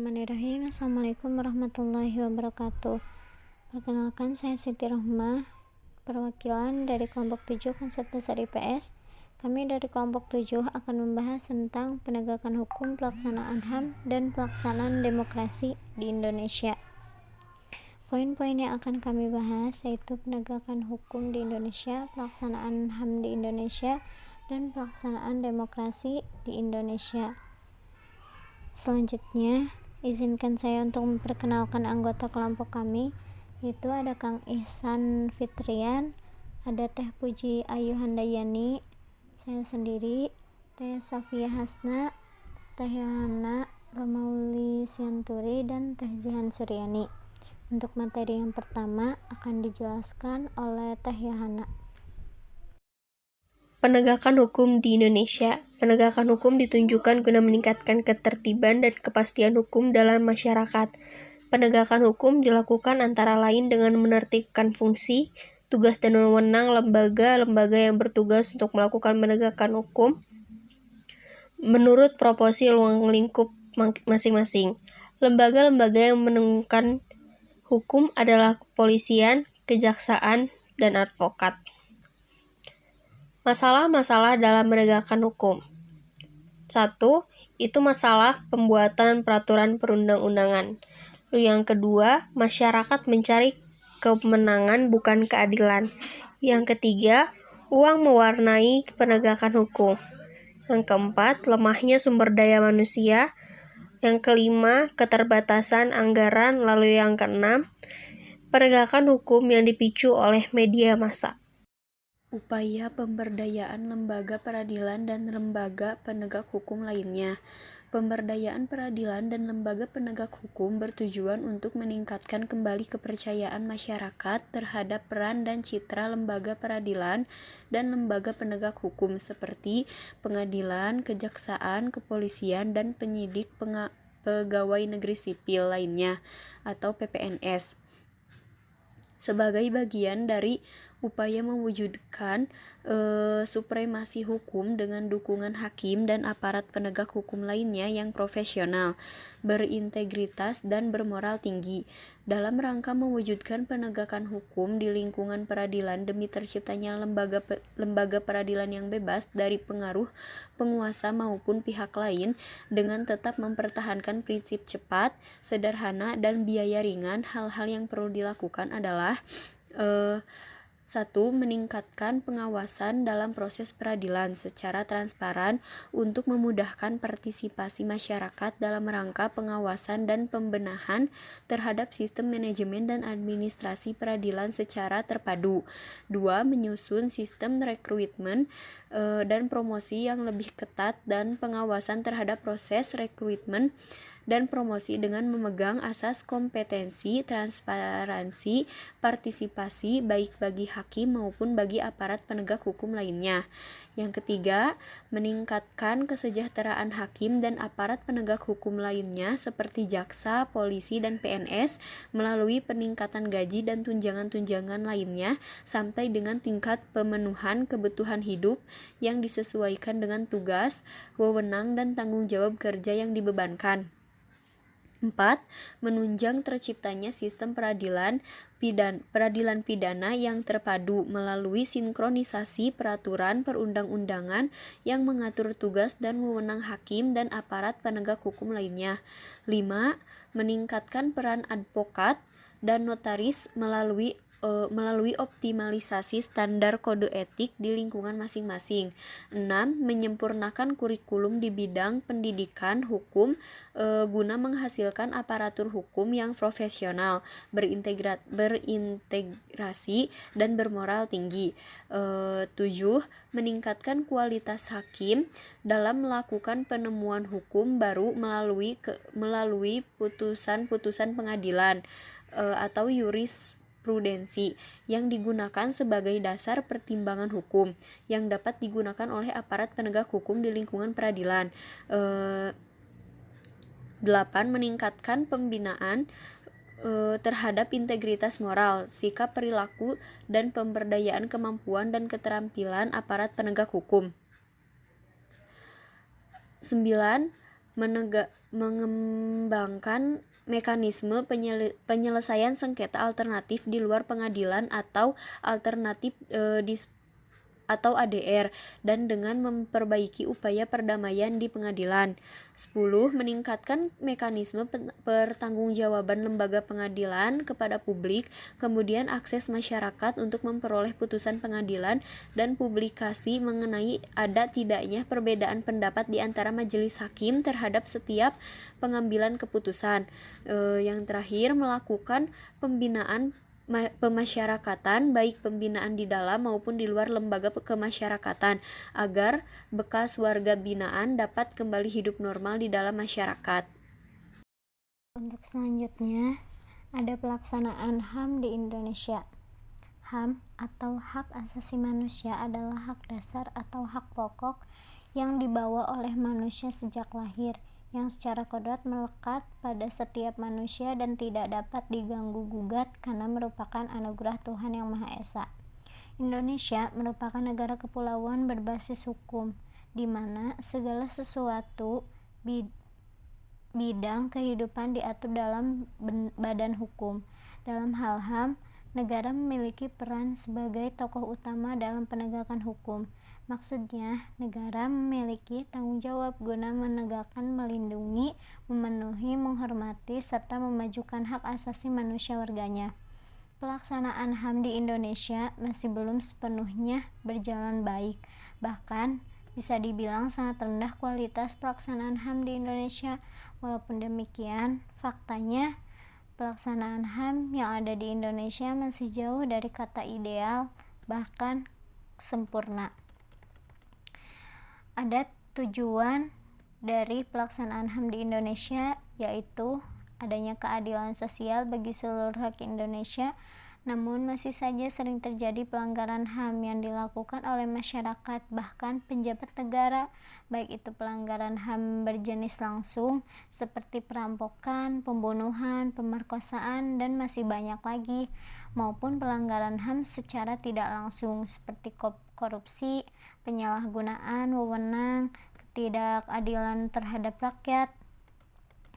Bismillahirrahmanirrahim. Assalamualaikum warahmatullahi wabarakatuh. Perkenalkan, saya Siti Rohmah, perwakilan dari kelompok 7 Konsep Dasar IPS. Kami dari kelompok 7 akan membahas tentang penegakan hukum, pelaksanaan HAM, dan pelaksanaan demokrasi di Indonesia. Poin-poin yang akan kami bahas yaitu penegakan hukum di Indonesia, pelaksanaan HAM di Indonesia, dan pelaksanaan demokrasi di Indonesia. Selanjutnya, izinkan saya untuk memperkenalkan anggota kelompok kami, yaitu ada Kang Ihsan Fitrian, ada Teh Puji Ayu Handayani, saya sendiri, Teh Safia Hasna, Teh Yohana Romauli Sianturi, dan Teh Zihan Suryani. Untuk materi yang pertama akan dijelaskan oleh Teh Yohana. Penegakan hukum di Indonesia. Penegakan hukum ditunjukkan guna meningkatkan ketertiban dan kepastian hukum dalam masyarakat. Penegakan hukum dilakukan antara lain dengan menertibkan fungsi, tugas dan wewenang lembaga-lembaga yang bertugas untuk melakukan penegakan hukum menurut proporsi ruang lingkup masing-masing. Lembaga-lembaga yang menegakkan hukum adalah kepolisian, kejaksaan, dan advokat. Masalah-masalah dalam menegakkan hukum. 1. Itu masalah pembuatan peraturan perundang-undangan. Yang kedua, masyarakat mencari kemenangan bukan keadilan. Yang ketiga, uang mewarnai penegakan hukum. Yang keempat, lemahnya sumber daya manusia. Yang kelima, keterbatasan anggaran. Lalu yang keenam, penegakan hukum yang dipicu oleh media massa. Upaya pemberdayaan lembaga peradilan dan lembaga penegak hukum lainnya. Pemberdayaan peradilan dan lembaga penegak hukum bertujuan untuk meningkatkan kembali kepercayaan masyarakat terhadap peran dan citra lembaga peradilan dan lembaga penegak hukum seperti pengadilan, kejaksaan, kepolisian, dan penyidik pegawai negeri sipil lainnya atau PPNS. Sebagai bagian dari upaya mewujudkan supremasi hukum dengan dukungan hakim dan aparat penegak hukum lainnya yang profesional, berintegritas, dan bermoral tinggi, dalam rangka mewujudkan penegakan hukum di lingkungan peradilan demi terciptanya lembaga peradilan yang bebas dari pengaruh penguasa maupun pihak lain, dengan tetap mempertahankan prinsip cepat, sederhana, dan biaya ringan. Hal-hal yang perlu dilakukan adalah 1. Meningkatkan pengawasan dalam proses peradilan secara transparan untuk memudahkan partisipasi masyarakat dalam rangka pengawasan dan pembenahan terhadap sistem manajemen dan administrasi peradilan secara terpadu. 2. Menyusun sistem rekrutmen dan promosi yang lebih ketat dan pengawasan terhadap proses rekrutmen dan promosi dengan memegang asas kompetensi, transparansi, partisipasi baik bagi hakim maupun bagi aparat penegak hukum lainnya. Yang ketiga, meningkatkan kesejahteraan hakim dan aparat penegak hukum lainnya seperti jaksa, polisi, dan PNS melalui peningkatan gaji dan tunjangan-tunjangan lainnya sampai dengan tingkat pemenuhan kebutuhan hidup yang disesuaikan dengan tugas, wewenang, dan tanggung jawab kerja yang dibebankan. 4. Menunjang terciptanya sistem peradilan pidana yang terpadu melalui sinkronisasi peraturan perundang-undangan yang mengatur tugas dan wewenang hakim dan aparat penegak hukum lainnya. 5. Meningkatkan peran advokat dan notaris melalui optimalisasi standar kode etik di lingkungan masing-masing. 6. Menyempurnakan kurikulum di bidang pendidikan hukum guna menghasilkan aparatur hukum yang profesional, berintegrasi, dan bermoral tinggi. 7. Meningkatkan kualitas hakim dalam melakukan penemuan hukum baru melalui putusan-putusan pengadilan atau jurisprudensi yang digunakan sebagai dasar pertimbangan hukum yang dapat digunakan oleh aparat penegak hukum di lingkungan peradilan. 8. Meningkatkan pembinaan terhadap integritas moral, sikap perilaku, dan pemberdayaan kemampuan dan keterampilan aparat penegak hukum. 9. mengembangkan mekanisme penyelesaian sengketa alternatif di luar pengadilan atau alternatif atau ADR, dan dengan memperbaiki upaya perdamaian di pengadilan. 10. Meningkatkan mekanisme pertanggungjawaban lembaga pengadilan kepada publik, kemudian akses masyarakat untuk memperoleh putusan pengadilan, dan publikasi mengenai ada tidaknya perbedaan pendapat di antara majelis hakim terhadap setiap pengambilan keputusan. Yang terakhir, melakukan pembinaan pemasyarakatan, baik pembinaan di dalam maupun di luar lembaga kemasyarakatan, agar bekas warga binaan dapat kembali hidup normal di dalam masyarakat. Untuk selanjutnya, ada pelaksanaan HAM di Indonesia. HAM atau hak asasi manusia adalah hak dasar atau hak pokok yang dibawa oleh manusia sejak lahir, yang secara kodrat melekat pada setiap manusia dan tidak dapat diganggu-gugat karena merupakan anugerah Tuhan Yang Maha Esa. Indonesia merupakan negara kepulauan berbasis hukum, di mana segala sesuatu bidang kehidupan diatur dalam badan hukum. Dalam hal HAM, negara memiliki peran sebagai tokoh utama dalam penegakan hukum. Maksudnya, negara memiliki tanggung jawab guna menegakkan, melindungi, memenuhi, menghormati, serta memajukan hak asasi manusia warganya. Pelaksanaan HAM di Indonesia masih belum sepenuhnya berjalan baik. Bahkan, bisa dibilang sangat rendah kualitas pelaksanaan HAM di Indonesia. Walaupun demikian, faktanya pelaksanaan HAM yang ada di Indonesia masih jauh dari kata ideal, bahkan sempurna. Ada tujuan dari pelaksanaan HAM di Indonesia, yaitu adanya keadilan sosial bagi seluruh rakyat Indonesia. Namun masih saja sering terjadi pelanggaran HAM yang dilakukan oleh masyarakat, bahkan pejabat negara, baik itu pelanggaran HAM berjenis langsung seperti perampokan, pembunuhan, pemerkosaan, dan masih banyak lagi, maupun pelanggaran HAM secara tidak langsung seperti korupsi, penyalahgunaan wewenang, ketidakadilan terhadap rakyat.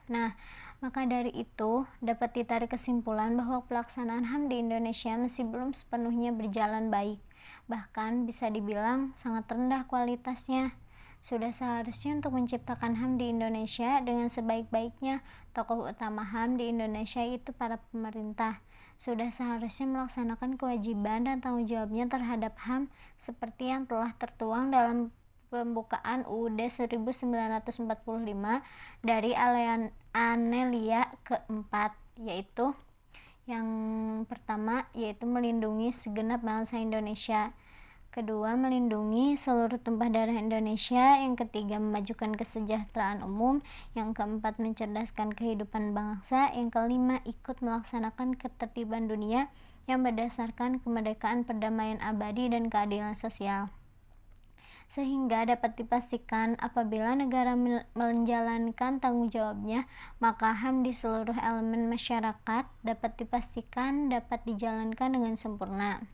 Nah, maka dari itu dapat ditarik kesimpulan bahwa pelaksanaan HAM di Indonesia masih belum sepenuhnya berjalan baik, bahkan bisa dibilang sangat rendah kualitasnya. Sudah seharusnya untuk menciptakan HAM di Indonesia dengan sebaik-baiknya. Tokoh utama HAM di Indonesia itu para pemerintah. Sudah seharusnya melaksanakan kewajiban dan tanggung jawabnya terhadap HAM seperti yang telah tertuang dalam pembukaan UUD 1945 dari Anelia keempat, yaitu yang pertama yaitu melindungi segenap bangsa Indonesia, kedua melindungi seluruh tumpah darah Indonesia, yang ketiga memajukan kesejahteraan umum, yang keempat mencerdaskan kehidupan bangsa, yang kelima ikut melaksanakan ketertiban dunia yang berdasarkan kemerdekaan, perdamaian abadi, dan keadilan sosial. Sehingga dapat dipastikan apabila negara menjalankan tanggung jawabnya, maka HAM di seluruh elemen masyarakat dapat dipastikan dapat dijalankan dengan sempurna.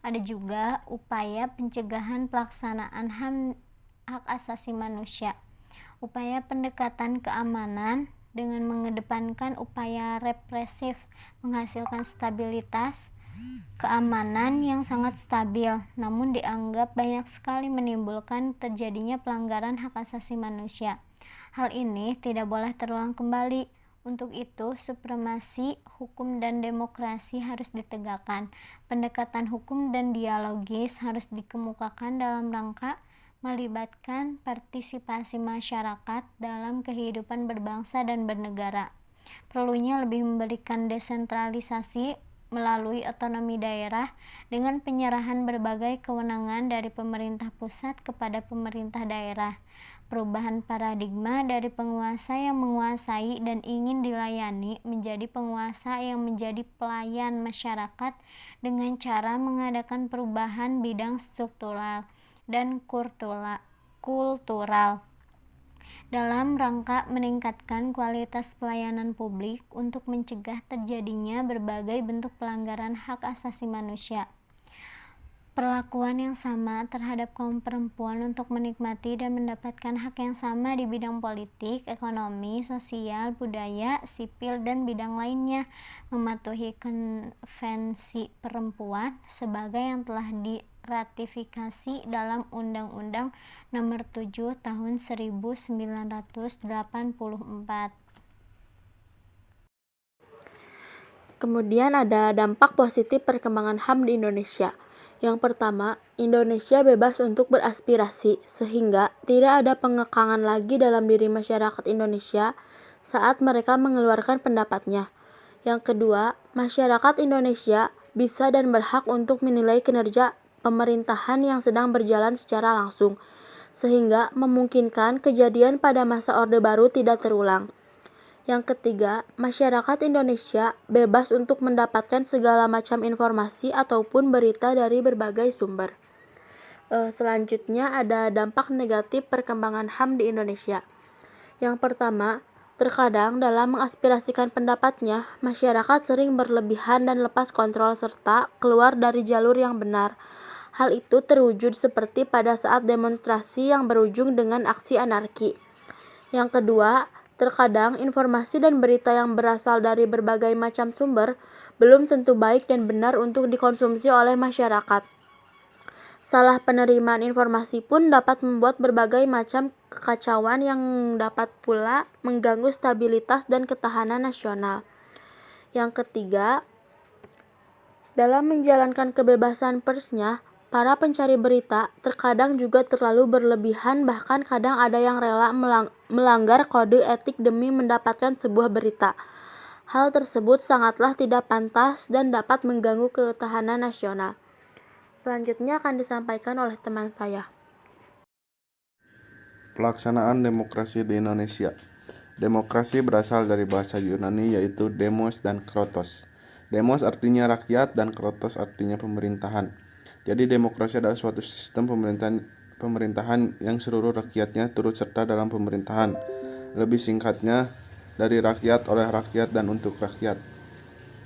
Ada juga upaya pencegahan pelaksanaan HAM hak asasi manusia. Upaya pendekatan keamanan dengan mengedepankan upaya represif menghasilkan stabilitas keamanan yang sangat stabil, namun dianggap banyak sekali menimbulkan terjadinya pelanggaran hak asasi manusia. Hal ini tidak boleh terulang kembali. Untuk itu, supremasi hukum dan demokrasi harus ditegakkan. Pendekatan hukum dan dialogis harus dikemukakan dalam rangka melibatkan partisipasi masyarakat dalam kehidupan berbangsa dan bernegara. Perlunya lebih memberikan desentralisasi melalui otonomi daerah dengan penyerahan berbagai kewenangan dari pemerintah pusat kepada pemerintah daerah. Perubahan paradigma dari penguasa yang menguasai dan ingin dilayani menjadi penguasa yang menjadi pelayan masyarakat dengan cara mengadakan perubahan bidang struktural dan kultural dalam rangka meningkatkan kualitas pelayanan publik untuk mencegah terjadinya berbagai bentuk pelanggaran hak asasi manusia. perlakuan yang sama terhadap kaum perempuan untuk menikmati dan mendapatkan hak yang sama di bidang politik, ekonomi, sosial, budaya, sipil, dan bidang lainnya, mematuhi konvensi perempuan sebagai yang telah diratifikasi dalam Undang-Undang Nomor 7 Tahun 1984. Kemudian ada dampak positif perkembangan HAM di Indonesia. Yang pertama, Indonesia bebas untuk beraspirasi, sehingga tidak ada pengekangan lagi dalam diri masyarakat Indonesia saat mereka mengeluarkan pendapatnya. Yang kedua, masyarakat Indonesia bisa dan berhak untuk menilai kinerja pemerintahan yang sedang berjalan secara langsung, sehingga memungkinkan kejadian pada masa Orde Baru tidak terulang. Yang ketiga, masyarakat Indonesia bebas untuk mendapatkan segala macam informasi ataupun berita dari berbagai sumber. Selanjutnya ada dampak negatif perkembangan HAM di Indonesia. Yang pertama, terkadang dalam mengaspirasikan pendapatnya, masyarakat sering berlebihan dan lepas kontrol serta keluar dari jalur yang benar. Hal itu terwujud seperti pada saat demonstrasi yang berujung dengan aksi anarki. Yang kedua, terkadang informasi dan berita yang berasal dari berbagai macam sumber belum tentu baik dan benar untuk dikonsumsi oleh masyarakat. Salah penerimaan informasi pun dapat membuat berbagai macam kekacauan yang dapat pula mengganggu stabilitas dan ketahanan nasional. Yang ketiga, dalam menjalankan kebebasan persnya, para pencari berita terkadang juga terlalu berlebihan, bahkan kadang ada yang rela melanggar kode etik demi mendapatkan sebuah berita. Hal tersebut sangatlah tidak pantas dan dapat mengganggu ketahanan nasional. Selanjutnya akan disampaikan oleh teman saya. Pelaksanaan demokrasi di Indonesia. Demokrasi berasal dari bahasa Yunani yaitu demos dan kratos. Demos artinya rakyat dan kratos artinya pemerintahan. Jadi demokrasi adalah suatu sistem pemerintahan yang seluruh rakyatnya turut serta dalam pemerintahan. Lebih singkatnya, dari rakyat, oleh rakyat, dan untuk rakyat.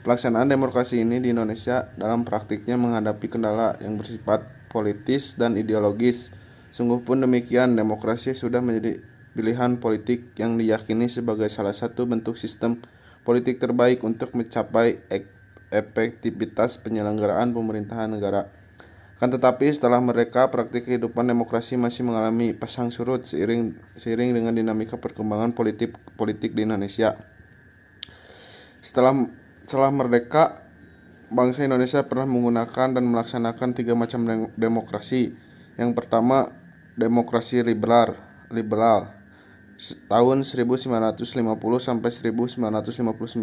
Pelaksanaan demokrasi ini di Indonesia dalam praktiknya menghadapi kendala yang bersifat politis dan ideologis. Sungguh pun demikian, demokrasi sudah menjadi pilihan politik yang diyakini sebagai salah satu bentuk sistem politik terbaik untuk mencapai efektivitas penyelenggaraan pemerintahan negara. Kan tetapi setelah mereka praktik kehidupan demokrasi masih mengalami pasang surut seiring dengan dinamika perkembangan politik di Indonesia. Setelah merdeka, bangsa Indonesia pernah menggunakan dan melaksanakan 3 macam demokrasi. Yang pertama, demokrasi liberal tahun 1950 sampai 1959.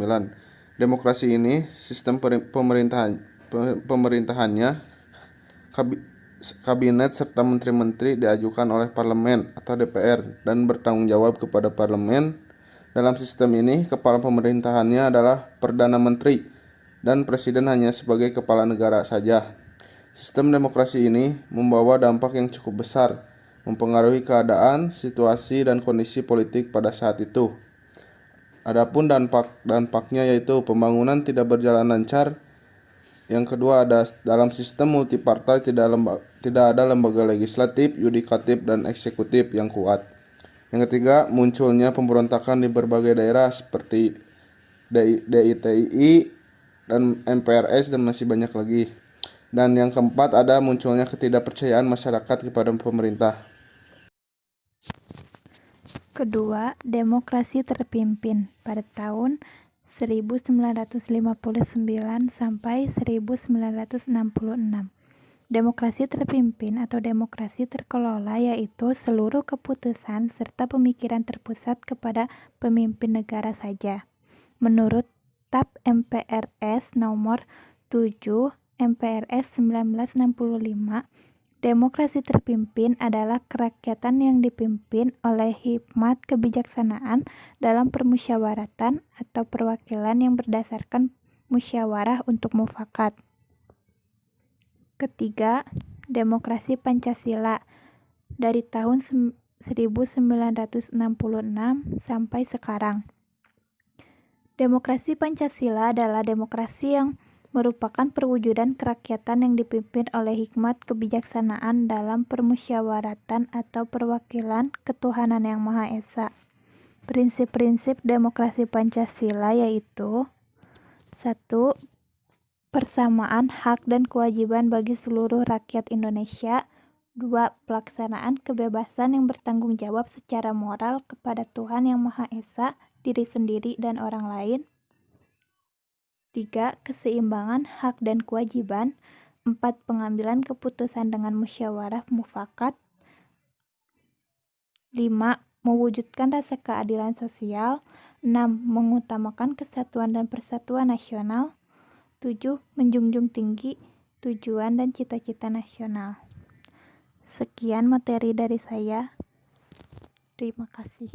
Demokrasi ini sistem pemerintahannya kabinet serta menteri-menteri diajukan oleh parlemen atau DPR dan bertanggung jawab kepada parlemen. Dalam sistem ini, kepala pemerintahannya adalah Perdana Menteri dan presiden hanya sebagai kepala negara saja. Sistem demokrasi ini membawa dampak yang cukup besar, mempengaruhi keadaan, situasi, dan kondisi politik pada saat itu. Adapun dampaknya yaitu pembangunan tidak berjalan lancar. Yang kedua, ada dalam sistem multipartai tidak ada lembaga legislatif, yudikatif, dan eksekutif yang kuat. Yang ketiga, munculnya pemberontakan di berbagai daerah seperti DITI dan MPRS dan masih banyak lagi. Dan yang keempat, ada munculnya ketidakpercayaan masyarakat kepada pemerintah. Kedua, demokrasi terpimpin pada tahun 1959 sampai 1966. Demokrasi terpimpin atau demokrasi terkelola yaitu seluruh keputusan serta pemikiran terpusat kepada pemimpin negara saja. Menurut TAP MPRS nomor 7 MPRS 1965, demokrasi terpimpin adalah kerakyatan yang dipimpin oleh hikmat kebijaksanaan dalam permusyawaratan atau perwakilan yang berdasarkan musyawarah untuk mufakat. Ketiga, demokrasi Pancasila dari tahun 1966 sampai sekarang. Demokrasi Pancasila adalah demokrasi yang merupakan perwujudan kerakyatan yang dipimpin oleh hikmat kebijaksanaan dalam permusyawaratan atau perwakilan ketuhanan yang Maha Esa. Prinsip-prinsip demokrasi Pancasila yaitu 1. Persamaan hak dan kewajiban bagi seluruh rakyat Indonesia. 2. Pelaksanaan kebebasan yang bertanggung jawab secara moral kepada Tuhan yang Maha Esa, diri sendiri, dan orang lain. 3. Keseimbangan hak dan kewajiban. 4. Pengambilan keputusan dengan musyawarah mufakat. 5. Mewujudkan rasa keadilan sosial. 6. Mengutamakan kesatuan dan persatuan nasional. 7. Menjunjung tinggi tujuan dan cita-cita nasional. Sekian materi dari saya. Terima kasih.